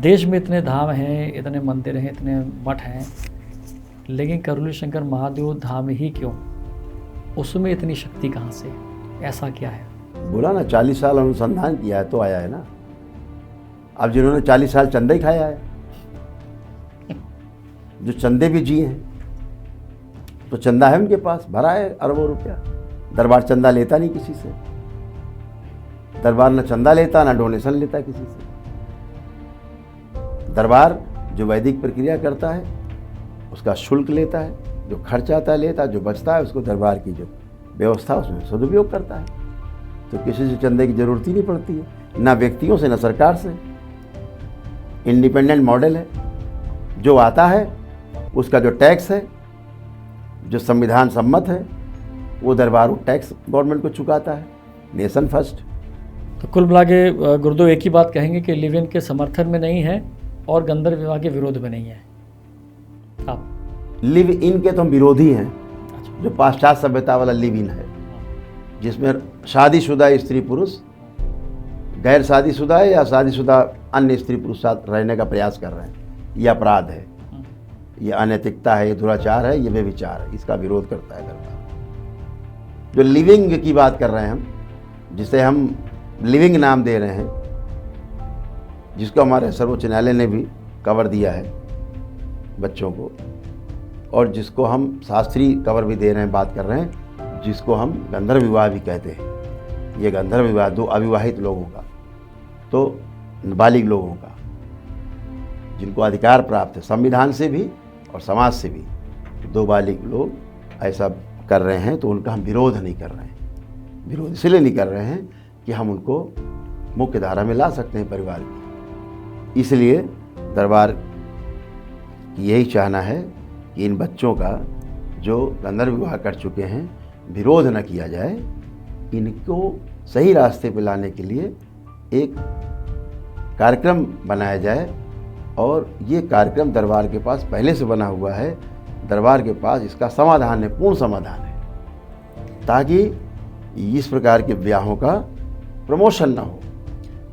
देश में इतने धाम हैं, इतने मंदिर हैं, इतने मठ हैं, लेकिन करौली शंकर महादेव धाम ही क्यों? उसमें इतनी शक्ति कहाँ से? ऐसा क्या है? बोला ना 40 साल अनुसंधान किया है तो आया है ना। अब जिन्होंने 40 साल चंदा ही खाया है, जो चंदे भी जिए हैं, तो चंदा है उनके पास, भरा है अरबों रुपया। दरबार चंदा लेता नहीं किसी से, दरबार न चंदा लेता ना डोनेशन लेता किसी से। दरबार जो वैदिक प्रक्रिया करता है उसका शुल्क लेता है, जो खर्च आता है लेता है, जो बचता है उसको दरबार की जो व्यवस्था उसमें सदुपयोग करता है। तो किसी से चंदे की जरूरत ही नहीं पड़ती है, ना व्यक्तियों से ना सरकार से। इंडिपेंडेंट मॉडल है, जो आता है उसका जो टैक्स है, जो संविधान सम्मत है, वो दरबार वो टैक्स गवर्नमेंट को चुकाता है। Nation first. तो कुल मिला के गुरुदेव एक ही बात कहेंगे कि लिव इन के समर्थन में नहीं है और गंधर्व विवाह के विरोध में नहीं है आप? लिव इन के तो हम विरोधी हैं, जो पाश्चात्य सभ्यता वाला लिव इन है, जिसमें शादीशुदा स्त्री पुरुष गैर शादीशुदा है या शादीशुदा अन्य स्त्री पुरुष साथ रहने का प्रयास कर रहे हैं। ये अपराध है, ये अनैतिकता है, ये दुराचार है, ये व्यभिचार है। इसका विरोध करता है दरबार। जो लिविंग की बात कर रहे हैं हम, जिसे हम लिविंग नाम दे रहे हैं, जिसको हमारे सर्वोच्च न्यायालय ने भी कवर दिया है बच्चों को, और जिसको हम शास्त्रीय कवर भी दे रहे हैं, बात कर रहे हैं, जिसको हम गंधर्व विवाह भी कहते हैं। ये गंधर्व विवाह दो अविवाहित लोगों का, तो नाबालिग लोगों का, जिनको अधिकार प्राप्त है संविधान से भी और समाज से भी, दो बालिग लोग ऐसा कर रहे हैं, तो उनका हम विरोध नहीं कर रहे हैं। विरोध इसलिए नहीं कर रहे हैं कि हम उनको मुख्य धारा में ला सकते हैं परिवार की। इसलिए दरबार की यही चाहना है कि इन बच्चों का जो गंधर्व विवाह कर चुके हैं विरोध न किया जाए, इनको सही रास्ते पर लाने के लिए एक कार्यक्रम बनाया जाए। और ये कार्यक्रम दरबार के पास पहले से बना हुआ है, दरबार के पास इसका समाधान है, पूर्ण समाधान है, ताकि इस प्रकार के ब्याहों का प्रमोशन ना हो।